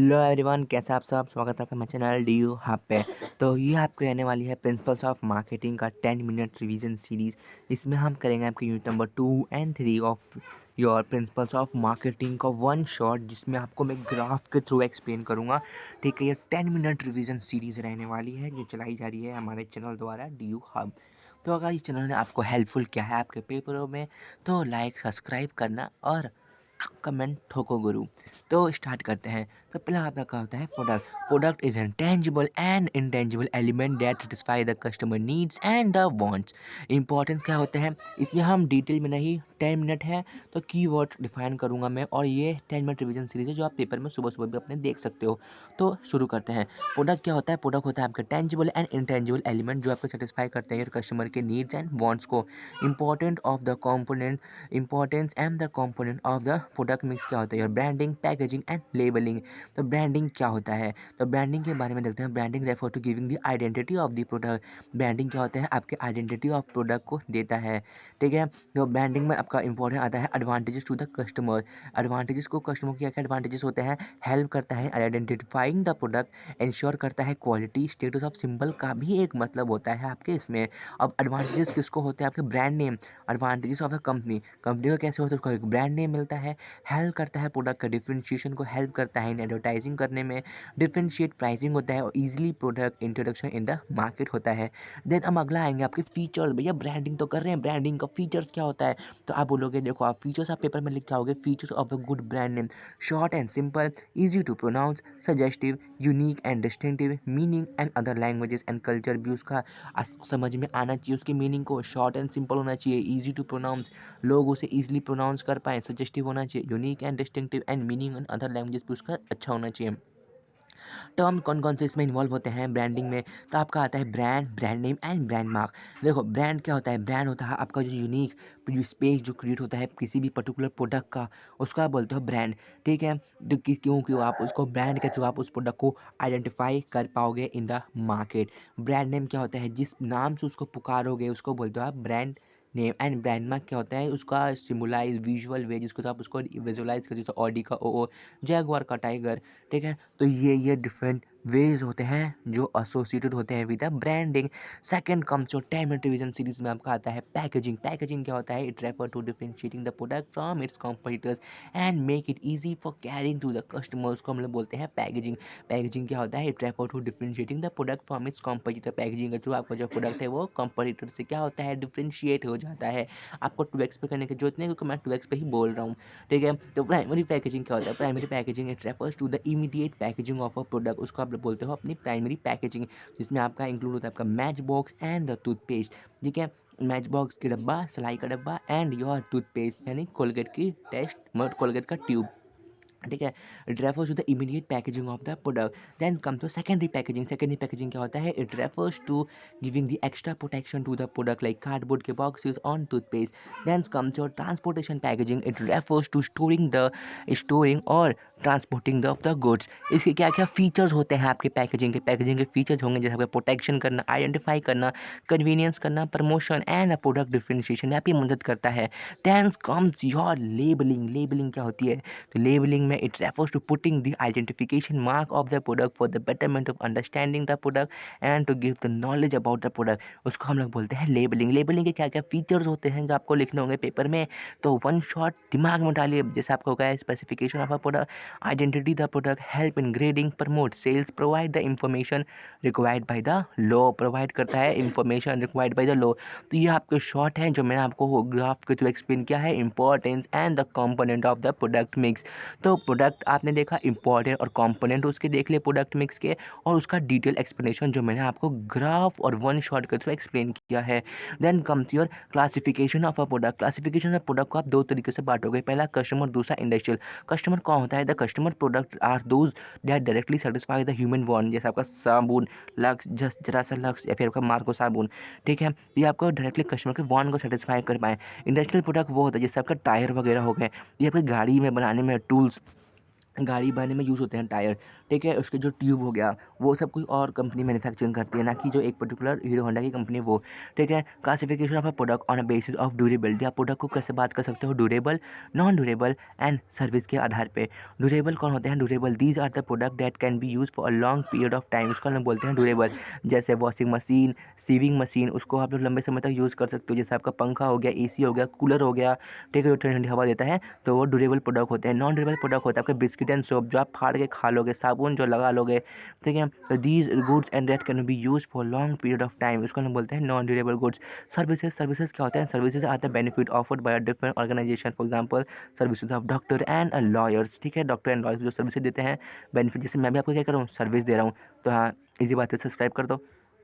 Hello everyone, कैसे आप सब। स्वागत है आपका मेरे चैनल डी यू हब पे। तो ये आपको रहने वाली है प्रिंसिपल्स ऑफ मार्केटिंग का 10 मिनट रिवीजन सीरीज़। इसमें हम करेंगे आपके unit number 2 and 3 of your principles of marketing का वन शॉट, जिसमें आपको मैं ग्राफ के थ्रू एक्सप्लेन करूँगा। ठीक है, ये 10 मिनट रिवीजन सीरीज़ रहने वाली है जो चलाई जा रही है हमारे चैनल द्वारा डी यू हब। तो अगर इस चैनल ने आपको हेल्पफुल किया है आपके पेपरों में, तो लाइक सब्सक्राइब करना और कमेंट ठोको गुरु। तो स्टार्ट करते हैं। तो पहला आपका क्या होता है, product. Product is an tangible and intangible element that satisfy the customer needs and the wants. Importance क्या होते हैं, इसमें हम डिटेल में नहीं, 10 मिनट है तो कीवर्ड डिफाइन करूंगा मैं, और ये 10 मिनट रिवीजन सीरीज है जो आप पेपर में सुबह सुबह भी अपने देख सकते हो। तो शुरू करते हैं। प्रोडक्ट क्या होता है, प्रोडक्ट होता है आपका टेंजिबल एंड इनटेंजिबल एलिमेंट जो आपको सेटिस्फाई करते हैं कस्टमर के नीड्स एंड वांट्स को। Important of the component, importance and the component of the product mix क्या होता है, ब्रांडिंग, पैकेजिंग एंड लेबलिंग। तो ब्रांडिंग क्या होता है, तो ब्रांडिंग के बारे में देखते हैं। Branding refer to giving the identity of the product. Branding क्या होता है, आपके आइडेंटिटी ऑफ प्रोडक्ट को देता है। ठीक है, तो ब्रांडिंग में आपका इंपॉर्टेंट आता है advantages to the customer. Advantages को कस्टमर को क्या क्या एडवांटेजेस होते हैं, हेल्प करता है आइडेंटिफाइंग द प्रोडक्ट, इंश्योर करता है क्वालिटी, स्टेटस ऑफ सिंबल का भी एक मतलब होता है आपके इसमें। अब एडवांटेजेस किसको होते हैं, आपके brand name. Advantages of the company, company को कैसे होता है, उसको एक ब्रांड नेम मिलता है। हेल्प करता है प्रोडक्ट का डिफरेंशिएशन को, हेल्प करता है इन एडवर्टाइजिंग करने में। डिफरेंशिएट प्राइसिंग होता है और easily product introduction in the market होता है। देन हम अगला आएंगे आपके फीचर्स। भैया ब्रांडिंग तो कर रहे हैं, ब्रांडिंग का फीचर्स क्या होता है, तो आप बोलोगे देखो, आप फीचर्स आप पेपर में लिख के आओगे, features of a good brand name, short and simple, easy to pronounce, suggestive, unique and distinctive, meaning and other languages and culture भी उसका समझ में आना चाहिए। उसके मीनिंग को शॉर्ट एंड सिंपल होना चाहिए, इजी टू प्रोनाउंस, लोग उसे ईजिली प्रोनाउंस कर पाएँ, सजेस्टिव होना चाहिए, unique and distinctive and meaning and other languages भी उसका अच्छा होना चाहिए। टर्म कौन कौन से इसमें इन्वॉल्व होते हैं ब्रांडिंग में, तो आपका आता है brand, brand name and brand mark. देखो ब्रांड क्या होता है, ब्रांड होता है आपका जो यूनिक, जो स्पेस जो क्रिएट होता है किसी भी पर्टिकुलर प्रोडक्ट का, उसका आप बोलते हो ब्रांड। ठीक है, तो क्यों आप उसको ब्रांड के थ्रू आप उस प्रोडक्ट को आइडेंटिफाई कर पाओगे इन द मार्केट। ब्रांड नेम क्या होता है, जिस नाम से उसको पुकारोगे उसको बोलते हो आप brand name. And brand mark क्या होता है, उसका सिम्बलाइज विजुअल वे जिसको तो आप उसको विजुअलाइज कर, जैसे ऑडी का ओ, जैगुआर का टाइगर। ठीक है, तो ये डिफरेंट वेज होते हैं जो एसोसिएटेड होते हैं with the branding. Second comes जो 10 मिनट रिवीजन सीरीज में आपका आता है पैकेजिंग। पैकेजिंग क्या होता है, it refer to differentiating the product from its competitors and make it easy for carrying to the customers को हम लोग बोलते हैं पैकेजिंग। पैकेजिंग क्या होता है, it refer to differentiating the product from its competitor. Packaging के थ्रू आपका जो प्रोडक्ट है वो कॉम्पिटिटर से क्या होता है, डिफरेंशिएट हो जाता है। आपको 2x पे करने की जरूरत नहीं, क्योंकि मैं 2x पे ही बोल रहा हूँ। ठीक है, तो प्राइमरी पैकेजिंग क्या होता है, primary packaging it refers to the immediate packaging of a product, उसको आप बोलते हो अपनी प्राइमरी पैकेजिंग, जिसमें आपका इंक्लूड होता है आपका match box and the toothpaste. ठीक है, मैच बॉक्स की डब्बा, सिलाई का डब्बा एंड योर टूथपेस्ट यानी कोलगेट की टेस्ट मतलब कोलगेट का ट्यूब। ठीक है, it refers to the immediate packaging of the product. Then come to secondary packaging. Secondary packaging क्या होता है, it refers to giving the extra protection to the product like cardboard के boxes on toothpaste. Then comes your transportation packaging. It refers to storing और transporting the goods. इसके क्या क्या features होते हैं आपके पैकेजिंग के, पैकेजिंग के फीचर्स होंगे जैसे आपका प्रोटेक्शन करना, आइडेंटिफाई करना, कन्वीनियंस करना, प्रमोशन एंड प्रोडक्ट डिफरेंशिएशन यहाँ पे मदद करता है। Then comes your labelling. Labelling क्या होती है, तो लेबलिंग में it refers to putting the identification mark of the product for the betterment of understanding the product and to give the knowledge about the product, उसको हम लोग बोलते हैं लेबलिंग। लेबलिंग के क्या क्या फीचर्स होते हैं जो आपको लिखने होंगे पेपर में, तो वन शॉट दिमाग में डालिए। जैसे आपको होगा specification of a product, identity the product, help in grading, promote sales, provide the information required by the law, provide करता है information required by the law. तो ये आपके शॉर्ट हैं जो मैंने आपको ग्राफ के थ्रू एक्सप्लेन किया है, importance and the component of the product mix. तो प्रोडक्ट आपने देखा, इंपॉर्टेंट और कंपोनेंट उसके देख लिए प्रोडक्ट मिक्स के, और उसका डिटेल एक्सप्लेनेशन जो मैंने आपको ग्राफ और वन शॉट के थ्रू एक्सप्लेन किया है। Then comes your classification of a product. Classification of product को आप दो तरीके से बांटोगे, पहला कस्टमर, दूसरा इंडस्ट्रियल। कस्टमर कौन होता है, the customer product are those that directly satisfy the human want, जैसे आपका साबुन, लक्स, जस्ट जरा सा लक्स या फिर आपका मार्को साबुन। ठीक है, ये आपको डायरेक्टली कस्टमर के वांट को सेटिस्फाई कर पाए। इंडस्ट्रियल प्रोडक्ट वो होता है जैसे आपका टायर वगैरह हो गए, ये आपकी गाड़ी में बनाने में टूल्स गाड़ी बनाने में यूज़ होते हैं टायर, ठीक है? उसके जो ट्यूब हो गया, वो सब कोई और कंपनी मैन्युफैक्चरिंग करती है, ना कि जो एक पर्टिकुलर हीरो होंडा की कंपनी वो, ठीक है? Classification of a product on a basis of durability, आप प्रोडक्ट को कैसे बात कर सकते हो? Durable, non durable and service के आधार पे। ड्यूरेबल कौन होते हैं? Durable, these are the product that can be use for a long period of time, उसको हम लोग बोलते हैं ड्यूरेबल। जैसे वॉशिंग मशीन, सीविंग मशीन, उसको आप लोग लंबे समय तक यूज़ कर सकते हो। जैसे आपका पंखा हो गया, एसी हो गया, कूलर हो गया, ठीक है? जो ठंडी ठंडी हवा देता है, तो वो ड्यूरेबल प्रोडक्ट होते हैं। नॉन ड्यूरेबल प्रोडक्ट होता है आपके बिस्किट एंड सोप, जो आप फाड़ के खा लोगे, साबुन जो लगा लोगे, ठीक है? तो these goods and that can be use for long period of time, उसको हम बोलते हैं non durable goods. Services, services क्या होते हैं? Services are the benefit offered by different organization, for example services of doctor and lawyers, ठीक है? Doctor and lawyers जो सर्विसेज देते हैं, बेनिफिट, जैसे मैं भी आपको क्या कर रहा हूँ, सर्विस दे रहा हूँ, तो हाँ, इसी बात है, सब्सक्राइब कर दो,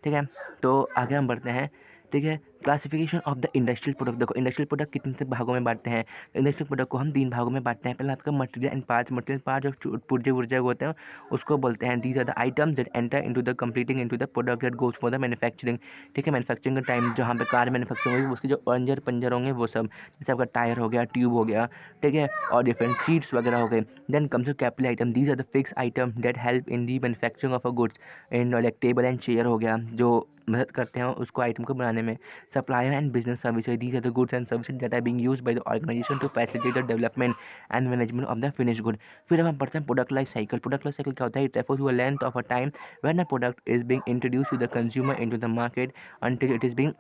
ठीक है? तो आगे हम बढ़ते हैं, ठीक है? Classification of the industrial product, देखो इंडस्ट्रियल प्रोडक्ट कितने से भागों में बांटते हैं? इंडस्ट्रियल प्रोडक्ट को हम 3 भागों में बांटते हैं। पहला आपका material and parts, material part जो पुर्जे वुर्जे होते हैं, उसको बोलते हैं these are the items that enter into the completing into the product that goes for the manufacturing, ठीक है? मैन्युफैक्चरिंग का टाइम जहाँ पे कार मैन्युफैक्चरिंग होगी, उसके जो अंजर पंजर होंगे वो सब, जैसे आपका टायर हो गया, ट्यूब हो गया, ठीक है? और डिफरेंट सीट्स वगैरह हो गए। Then comes capital item, these are the fix item that help in the manufacturing of a goods, in like table and chair हो गया, जो मदद करते हैं उसको आइटम को बनाने में। Supplier and business services, these are the goods and services that are being used by the organization to facilitate the development and management of the finished good. फिर हम पढ़ते हैं product life cycle. Product life cycle क्या होता है? It refers to a length of a time when a product is being introduce to the consumer into the market until it is being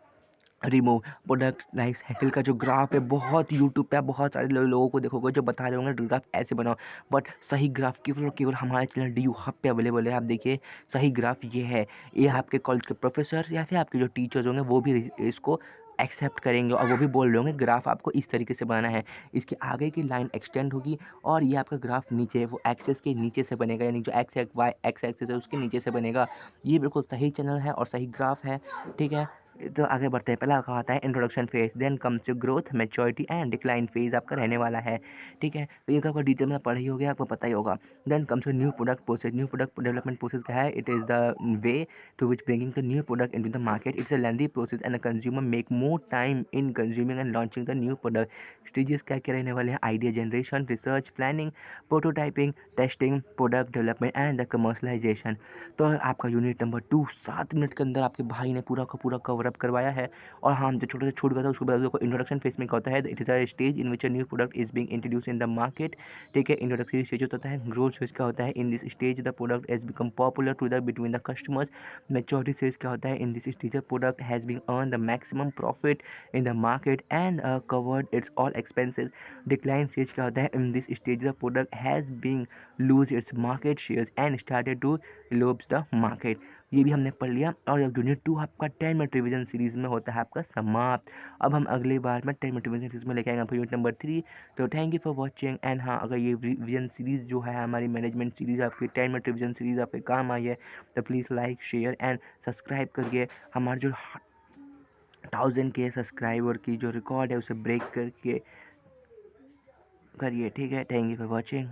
remove. Product life cycle का जो graph है, बहुत YouTube पे आप बहुत सारे लोगों को देखोगे जो बता रहे होंगे ग्राफ ऐसे बनाओ, बट सही ग्राफ केवल और केवल हमारे चैनल डी यू हब पे अवेलेबल है। आप देखिए, सही ग्राफ ये है। ये आपके कॉलेज के प्रोफेसर या फिर आपके जो टीचर्स होंगे वो भी इसको एक्सेप्ट करेंगे, और वो भी बोल रहे होंगे ग्राफ आपको इस तरीके से बनाना है। इसके आगे की लाइन एक्सटेंड होगी, और ये आपका ग्राफ नीचे वो एक्सेस के नीचे से बनेगा, यानी जो एक्स वाई एक्स एक्सेस है उसके नीचे से बनेगा। ये बिल्कुल सही चैनल है और सही ग्राफ है, ठीक है? तो आगे बढ़ते हैं। पहला कहा आता है introduction phase, then comes to growth, maturity and decline phase आपका रहने वाला है, ठीक है? तो ये तो आपका डिटेल में पढ़ा ही हो गया, आपको पता ही होगा। Then comes to new product process. New product development process क्या है? It is the way to which bringing the new product into the market. It's a lengthy process and a consumer make more time in consuming and launching the new product. Stages क्या क्या रहने वाले हैं? Idea generation, research, planning, prototyping, testing, product development and the commercialisation. तो आपका unit number 2 7 minute के अंदर आपके भाई ने पूरा का पूरा कवर अप करवाया है। और हाँ, जो छोटा सा छूट गया था उसको बता दो। इंट्रोडक्शन फेज में क्या होता है? It is a stage in which a new product is being introduce in the market, ठीक है? इंट्रोडक्टरी स्टेज होता है। ग्रोथ स्टेज क्या होता है? In this stage the product has become popular to the between the customers. Maturity stage क्या होता है? In this stage the product has been earn the maximum profit in the market and covered its all expenses. Decline stage क्या होता है? In this stage the product has been lose its market shares and started to lobs the market. ये भी हमने पढ़ लिया। और unit 2 आपका 10 मिनट रिवीजन सीरीज़ में होता है आपका समाप्त। अब हम अगली बार में 10 मिनट रिवीजन सीरीज़ में लेके आएंगे आपको यूनिट नंबर 3। तो thank you for watching. And हाँ, अगर ये रिवीजन सीरीज़ जो है हमारी मैनेजमेंट सीरीज़, आपकी 10 मिनट रिवीजन सीरीज़ आपके काम आई है, तो please like share and subscribe करिए। हमारे जो 1000 के सब्सक्राइबर की जो रिकॉर्ड है उसे ब्रेक करके करिए, ठीक है? Thank you for watching.